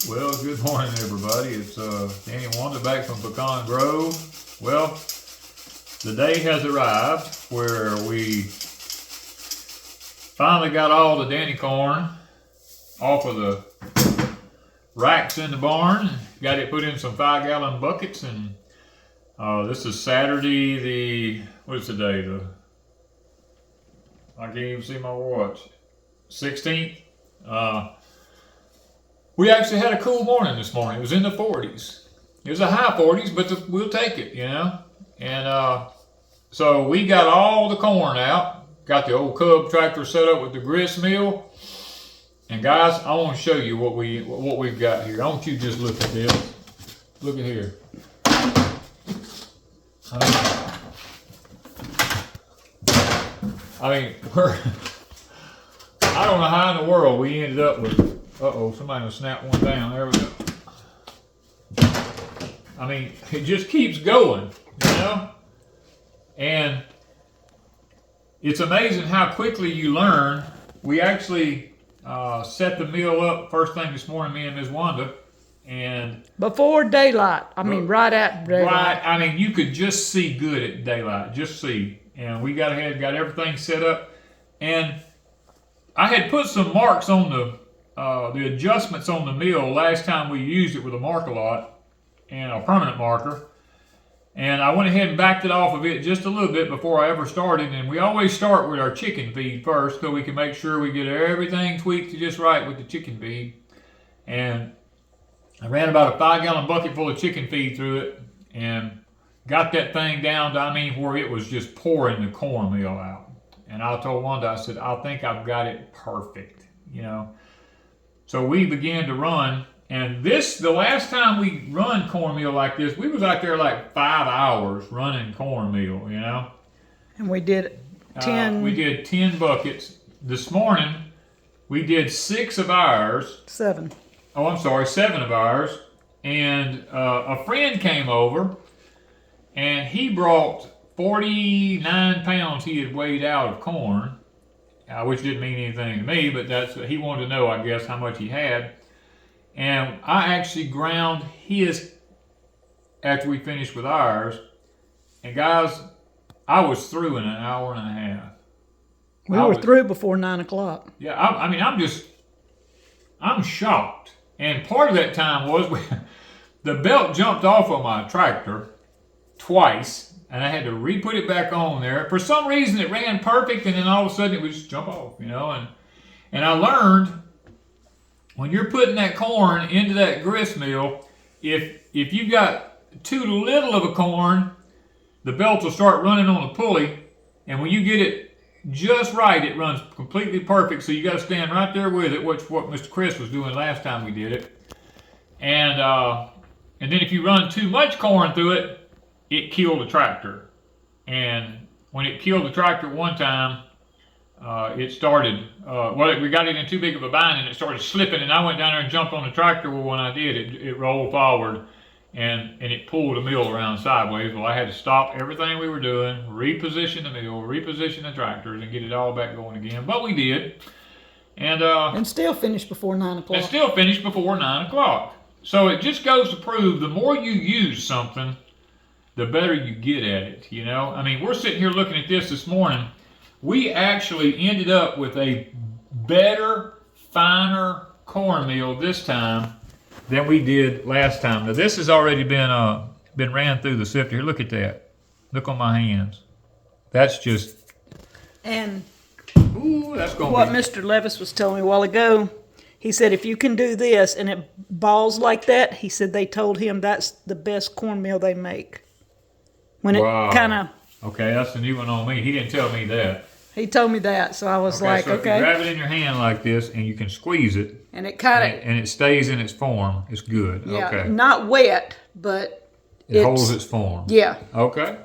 Well, good morning, everybody. It's Danny and Wanda back from Pecan Grove. Well, the day has arrived where we finally got all the Danny corn off of the racks in the barn. Got it put in some 5-gallon buckets, and this is Saturday, what is the day? I can't even see my watch. 16th. We actually had a cool morning this morning. It was in the 40s. It was a high 40s, but we'll take it, you know. And so we got all the corn out. Got the old Cub tractor set up with the grist mill. And guys, I want to show you what we've got here. I want you to just look at this. Look at here. I mean, I don't know how in the world we ended up with. Uh-oh, somebody will snap one down. There we go. I mean, it just keeps going, you know? And it's amazing how quickly you learn. We actually set the meal up first thing this morning, me and Ms. Wanda. And before daylight. I mean, right at daylight. Right. I mean, you could just see good at daylight. Just see. And we got ahead, got everything set up. And I had put some marks on the adjustments on the mill last time we used it with a Mark-A-Lot and a permanent marker. And I went ahead and backed it off of it just a little bit before I ever started. And we always start with our chicken feed first so we can make sure we get everything tweaked just right with the chicken feed. And I ran about a 5-gallon bucket full of chicken feed through it and got that thing down to, where it was just pouring the cornmeal out. And I told Wanda, I said, I think I've got it perfect, you know. So we began to run, and the last time we run cornmeal like this, we was out there like 5 hours running cornmeal, you know. And we did 10. We did 10 buckets. This morning, we did 6 of ours. 7. Oh, I'm sorry, 7 of ours. And a friend came over, and he brought 49 pounds he had weighed out of corn. Which didn't mean anything to me, but he wanted to know, I guess, how much he had. And I actually ground his after we finished with ours. And guys, I was through in an hour and a half. We were through before 9 o'clock. Yeah, I'm shocked. And part of that time was the belt jumped off of my tractor twice. And I had to re-put it back on there. For some reason, it ran perfect, and then all of a sudden, it would just jump off, you know. And I learned, when you're putting that corn into that grist mill, if you got too little of a corn, the belt will start running on a pulley. And when you get it just right, it runs completely perfect. So you got to stand right there with it, which what Mr. Chris was doing last time we did it. And then if you run too much corn through it, it killed the tractor. And when it killed the tractor one time, it started, we got it in too big of a bind and it started slipping, and I went down there and jumped on the tractor. Well, when I did, it rolled forward and it pulled the mill around sideways. Well, I had to stop everything we were doing, reposition the mill, reposition the tractors, and get it all back going again. But we did. And still finished before 9 o'clock. And still finished before 9 o'clock. So it just goes to prove the more you use something, the better you get at it, you know? I mean, we're sitting here looking at this morning. We actually ended up with a better, finer cornmeal this time than we did last time. Now, this has already been ran through the sifter. Here, look at that. Look on my hands. That's just... And ooh, that's gonna what Mr. Levis was telling me a while ago, he said if you can do this and it balls like that, he said they told him that's the best cornmeal they make. When it kind of... Okay, that's the new one on me. He didn't tell me that. He told me that, so I was like, so if you grab it in your hand like this and you can squeeze it, and it kind of... And it stays in its form, it's good. Yeah, okay. Not wet, but it holds its form. Yeah. Okay.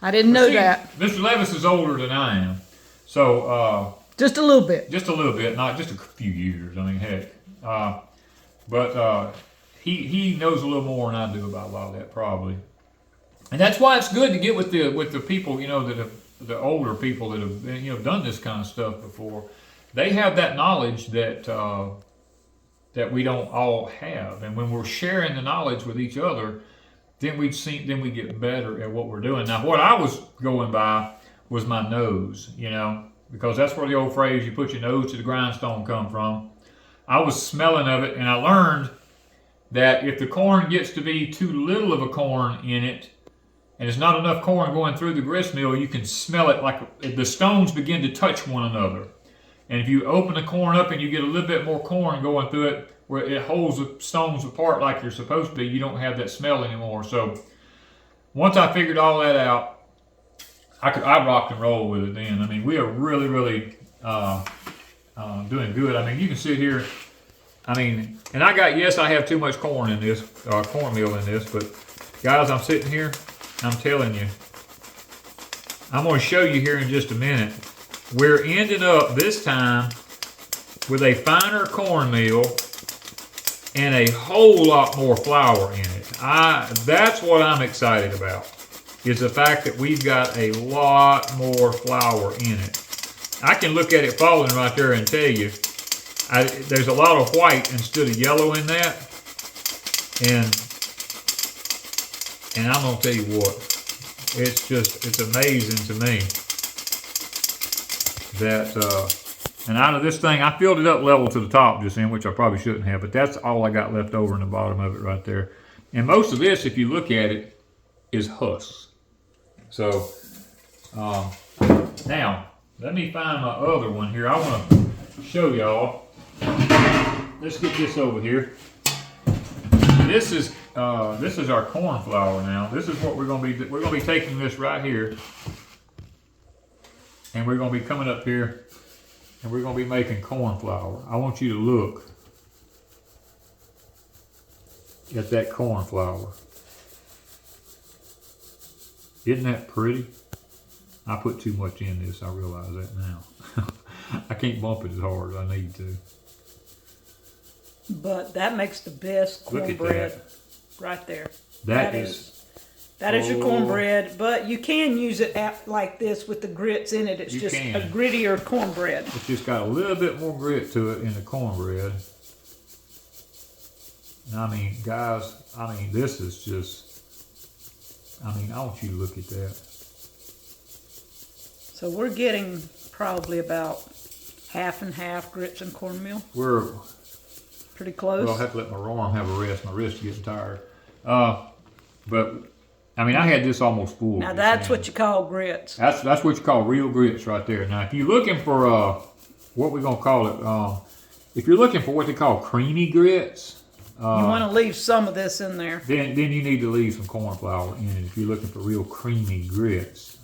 I didn't know that. Mr. Levis is older than I am, so... just a little bit. Just a little bit, not just a few years. I mean, heck. But he knows a little more than I do about a lot of that, probably. And that's why it's good to get with the people, you know, that have, the older people that have, you know, done this kind of stuff before. They have that knowledge that that we don't all have. And when we're sharing the knowledge with each other, then we get better at what we're doing. Now, what I was going by was my nose, you know, because that's where the old phrase, you put your nose to the grindstone, come from. I was smelling of it, and I learned that if the corn gets to be too little of a corn in it, and there's not enough corn going through the grist mill, you can smell it like the stones begin to touch one another. And if you open the corn up and you get a little bit more corn going through it, where it holds the stones apart like you're supposed to be, you don't have that smell anymore. So once I figured all that out, I rock and roll with it then. I mean, we are really, really doing good. I mean, you can sit here, I mean, and I have too much corn in this, cornmeal in this, but guys, I'm sitting here, I'm telling you, I'm going to show you here in just a minute. We're ending up this time with a finer cornmeal and a whole lot more flour in it. That's what I'm excited about, is the fact that we've got a lot more flour in it. I can look at it falling right there and tell you, there's a lot of white instead of yellow in that. And I'm going to tell you what, it's amazing to me that, and out of this thing, I filled it up level to the top just then, which I probably shouldn't have, but that's all I got left over in the bottom of it right there. And most of this, if you look at it, is husks. So, now, let me find my other one here. I want to show y'all. Let's get this over here. This is our corn flour now. This is what we're going to be taking this right here, and we're going to be coming up here, and we're going to be making corn flour. I want you to look at that corn flour. Isn't that pretty? I put too much in this, I realize that now. I can't bump it as hard as I need to. But that makes the best cornbread right there. That is your cornbread, but you can use it like this with the grits in it. It's just a grittier cornbread. It's just got a little bit more grit to it in the cornbread. I mean, guys, this is just, I want you to look at that. So we're getting probably about half and half grits and cornmeal. We're pretty close. Well, I'll have to let my arm have a rest. My wrist is getting tired. But I had this almost full. Now that's what you call grits. That's what you call real grits right there. Now, if you're looking for what we're gonna call it, if you're looking for what they call creamy grits, you want to leave some of this in there. Then you need to leave some corn flour in it. If you're looking for real creamy grits,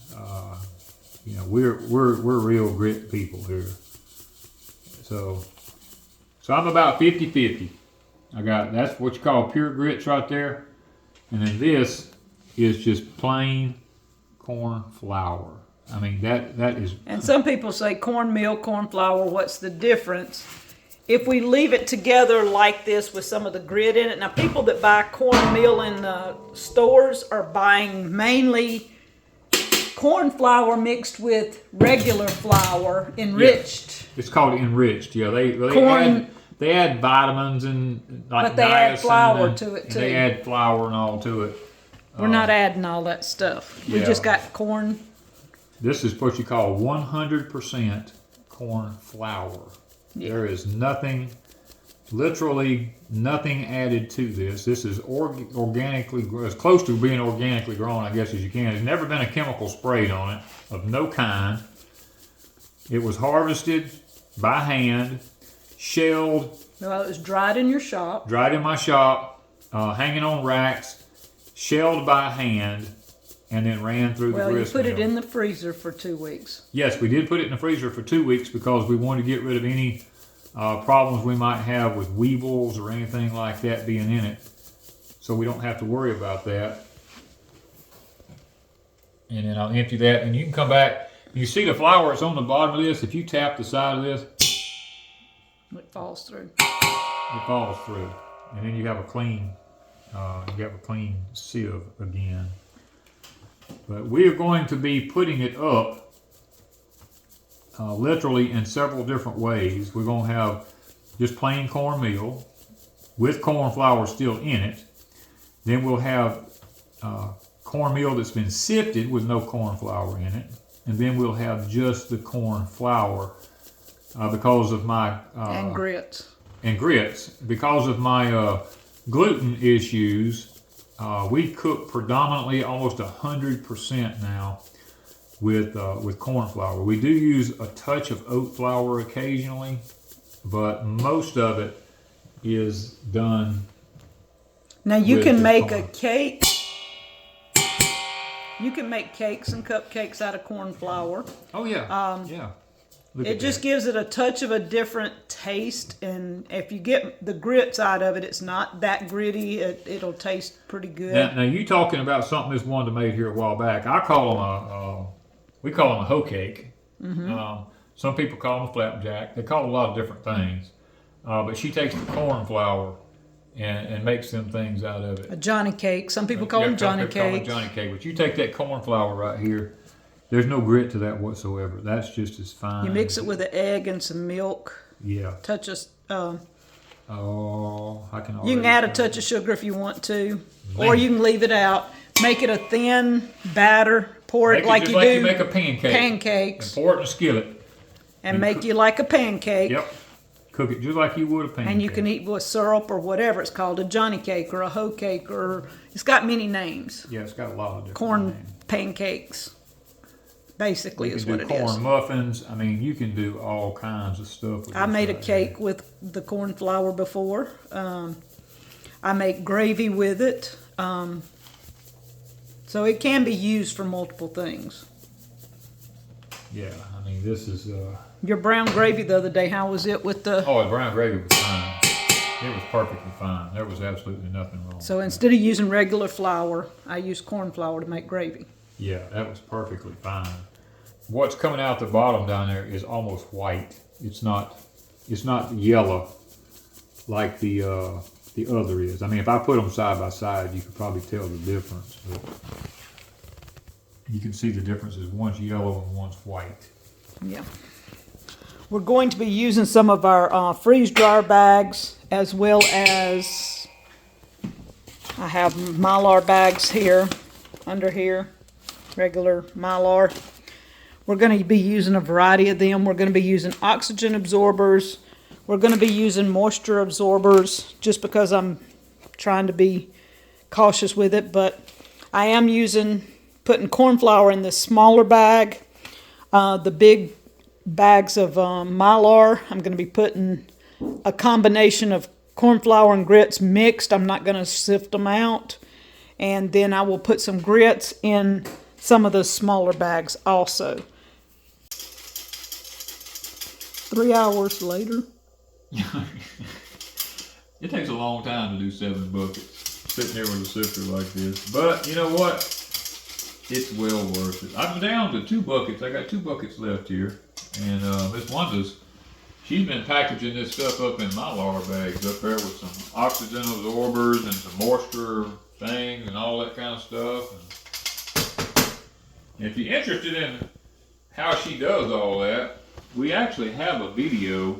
we're real grit people here. So I'm about 50-50. That's what you call pure grits right there. And then this is just plain corn flour. That is... And some people say cornmeal, corn flour, what's the difference? If we leave it together like this with some of the grit in it, now people that buy cornmeal in the stores are buying mainly corn flour mixed with regular flour, enriched. Yeah. It's called enriched, yeah. They add vitamins and but they add flour to it too. They add flour and all to it. We're not adding all that stuff. We just got corn. This is what you call 100% corn flour. Yeah. There is nothing, literally nothing added to this. This is organically, as close to being organically grown, I guess, as you can. There's never been a chemical sprayed on it of no kind. It was harvested by hand, shelled. Well, it was dried in your shop. Dried in my shop, hanging on racks, shelled by hand, and then ran through the grist mill. Well, you put it in the freezer for 2 weeks. Yes, we did put it in the freezer for 2 weeks because we wanted to get rid of any problems we might have with weevils or anything like that being in it. So we don't have to worry about that. And then I'll empty that, and you can come back. You see the flour that's on the bottom of this? If you tap the side of this, it falls through. It falls through. And then you have a clean sieve again. But we are going to be putting it up literally in several different ways. We're going to have just plain cornmeal. with corn flour still in it. Then we'll have cornmeal that's been sifted with no corn flour in it. And then we'll have just the corn flour because of my... and grits. And grits. Because of my gluten issues, we cook predominantly almost 100% now with corn flour. We do use a touch of oat flour occasionally, but most of it is done. Now you can make a cake. You can make cakes and cupcakes out of corn flour. Oh yeah, yeah. It just gives it a touch of a different taste, and if you get the grits out of it, it's not that gritty. It'll taste pretty good. Now you talking about something this Wanda made here a while back. I call them we call them a hoe cake. Mm-hmm. Some people call them a flapjack. They call it a lot of different things. But she takes the corn flour and makes them things out of it. A Johnny cake. Some people call them Johnny cakes. Johnny cake. But you take that corn flour right here. There's no grit to that whatsoever. That's just as fine. You mix it with an egg and some milk. Yeah. Touch of. I can. You can add a touch of sugar if you want to, or you can leave it out. Make it a thin batter. Pour it like you do. You make a pancake. Pancakes. And pour it in a skillet. And make you like a pancake. Yep. Cook it just like you would a pancake. And you can eat with syrup or whatever it's called, a Johnny cake or a hoe cake, or it's got many names. Yeah, it's got a lot of different corn names. Pancakes, basically, is what it is. You can do corn muffins. I mean, you can do all kinds of stuff. I made a cake with the corn flour before. I make gravy with it. So it can be used for multiple things. Yeah, I mean, this is... Your brown gravy the other day, how was it with the... Oh, the brown gravy was fine. It was perfectly fine. There was absolutely nothing wrong. So instead of using regular flour, I use corn flour to make gravy. Yeah, that was perfectly fine. What's coming out the bottom down there is almost white. It's not yellow like the other is. I mean, if I put them side by side, you could probably tell the difference. But you can see the differences. One's yellow and one's white. Yeah. We're going to be using some of our freeze dryer bags, as well as I have Mylar bags here, under here, regular Mylar. We're going to be using a variety of them. We're going to be using oxygen absorbers. We're going to be using moisture absorbers, just because I'm trying to be cautious with it. But I am putting corn flour in this smaller bag. The big bags of Mylar, I'm going to be putting a combination of corn flour and grits mixed. I'm not going to sift them out. And then I will put some grits in some of the smaller bags also. 3 hours later. It takes a long time to do 7 buckets, sitting there with a sifter like this. But you know what? It's well worth it. I'm down to 2 buckets. I got 2 buckets left here. And Miss Wanda's, she's been packaging this stuff up in Mylar bags up there with some oxygen absorbers and some moisture things and all that kind of stuff. And if you're interested in how she does all that, we actually have a video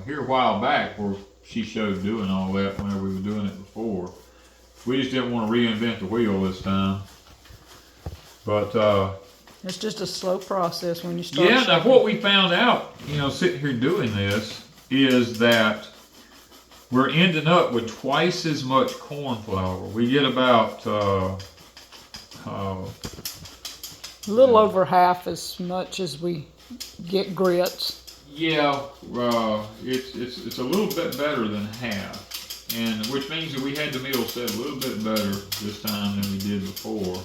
here a while back where she showed doing all that whenever we were doing it before. We just didn't want to reinvent the wheel this time. But it's just a slow process when you start. Yeah, shaking. now what we found out, sitting here doing this, is that we're ending up with twice as much corn flour. We get about a little over half as much as we get grits. Yeah, it's a little bit better than half, and which means that we had the meal set a little bit better this time than we did before.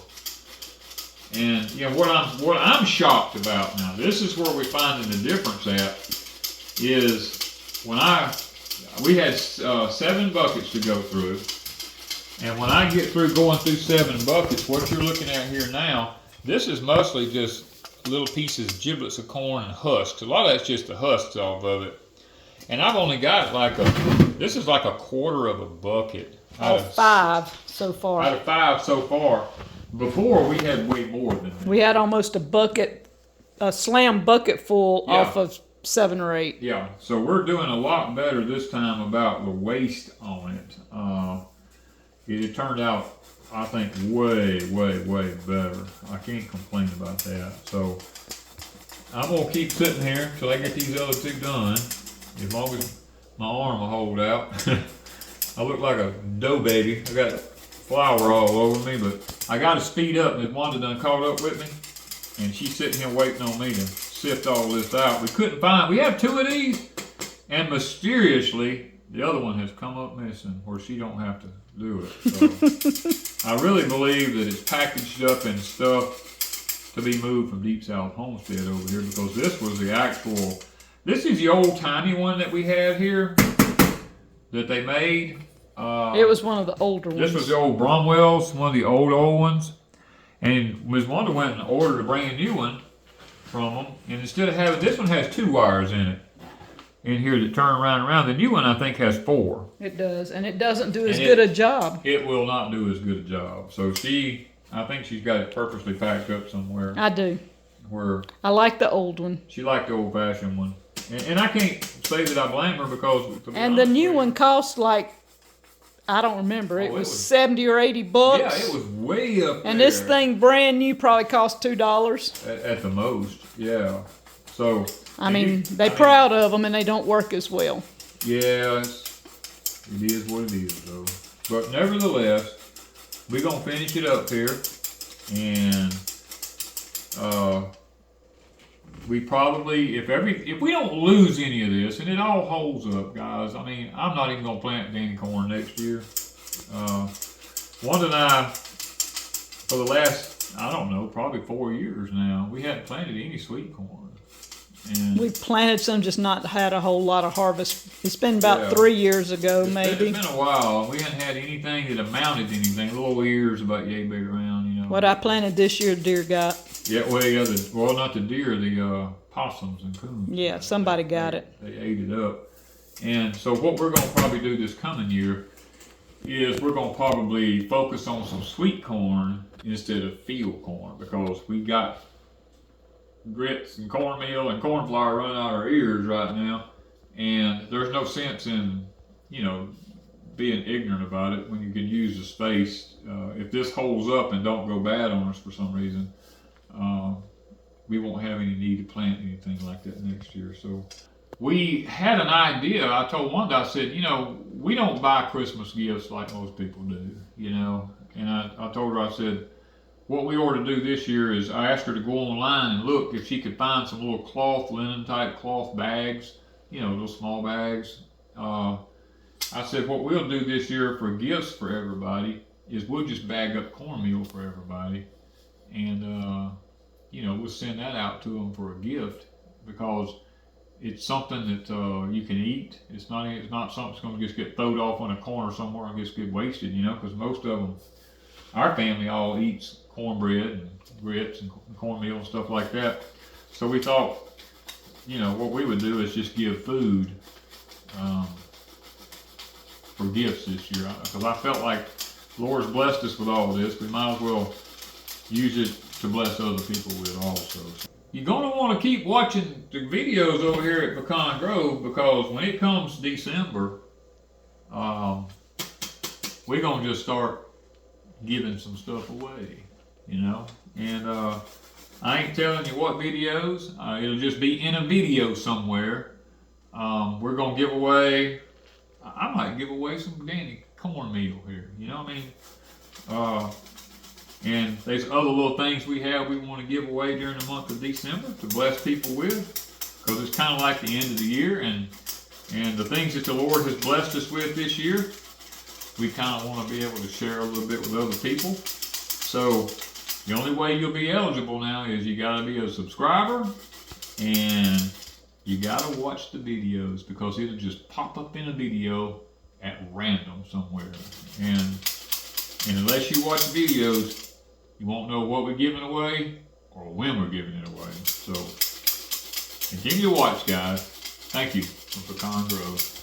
And what I'm shocked about now, this is where we're finding the difference at, is when we had 7 buckets to go through, and when I get through going through 7 buckets, what you're looking at here now, this is mostly just little pieces, giblets of corn and husks. A lot of that's just the husks off of it. And I've only got this is like a quarter of a bucket. Out of 5 so far. Out of 5 so far. Before, we had way more than that. We had almost a slam bucket full off of 7 or 8. Yeah, so we're doing a lot better this time about the waste on it. It turned out, I think, way better. I can't complain about that. So I'm gonna keep sitting here till I get these other 2 done. As long as my arm will hold out. I look like a dough baby. I got flour all over me, but I got to speed up. Miss Wanda done caught up with me, and she's sitting here waiting on me to sift all this out. We couldn't find. We have 2 of these, and mysteriously the other one has come up missing, where she don't have to do it. So I really believe that it's packaged up in stuff to be moved from Deep South Homestead over here, because this was the actual. This is the old timey one that we had here that they made. It was one of the older ones. This was the old Bromwell's, one of the old ones. And Ms. Wanda went and ordered a brand new one from them. And instead of having, this one has 2 wires in it, in here that turn around and around. The new one, I think, has 4. It does, and it doesn't do as good a job. It will not do as good a job. So I think she's got it purposely packed up somewhere. I do. Where I like the old one. She liked the old-fashioned one. And I can't say that I blame her, because... And the new one cost like, I don't remember. It was 70 or 80 bucks. Yeah, it was way up there. And this thing brand new probably cost $2. At the most, yeah. So... I mean, they're proud of them, and they don't work as well. Yeah, it is what it is, though. But nevertheless, we're going to finish it up here. And... we probably, if we don't lose any of this, and it all holds up, guys. I mean, I'm not even gonna plant any corn next year. Wanda and I, for the last, I don't know, probably 4 years now, we hadn't planted any sweet corn. And we planted some, just not had a whole lot of harvest. It's been about 3 years ago, maybe. It's been a while. We hadn't had anything that amounted to anything. Little ears about yay big around, you know. What I planted this year, deer got. Yeah, well, not the deer, the possums and coons. Yeah, somebody got it. They ate it up. And so what we're going to probably do this coming year is we're going to probably focus on some sweet corn instead of field corn, because we got grits and cornmeal and corn flour running out our ears right now. And there's no sense in, being ignorant about it when you can use the space. If this holds up and don't go bad on us for some reason, we won't have any need to plant anything like that next year. So we had an idea. I told Wanda, I said, we don't buy Christmas gifts like most people do, And I told her, I said, what we ought to do this year is, I asked her to go online and look if she could find some little cloth, linen type cloth bags, little small bags. I said, what we'll do this year for gifts for everybody is we'll just bag up cornmeal for everybody. And, we'll send that out to them for a gift, because it's something that you can eat. It's not something that's going to just get thrown off on a corner somewhere and just get wasted, because most of them, our family all eats cornbread and grits and cornmeal and stuff like that. So we thought, what we would do is just give food for gifts this year, because I felt like the Lord's blessed us with all this. We might as well use it to bless other people with also. You're going to want to keep watching the videos over here at Pecan Grove, because when it comes December, we're going to just start giving some stuff away, And I ain't telling you what videos. It'll just be in a video somewhere. We're going to give away, I might give away some dandy cornmeal here, and there's other little things we want to give away during the month of December to bless people with, because it's kind of like the end of the year, and the things that the Lord has blessed us with this year, we kind of want to be able to share a little bit with other people. So the only way you'll be eligible now is you got to be a subscriber, and you got to watch the videos, because it'll just pop up in a video at random somewhere. And unless you watch the videos, you won't know what we're giving away or when we're giving it away. So continue to watch, guys. Thank you from Pecan Grove.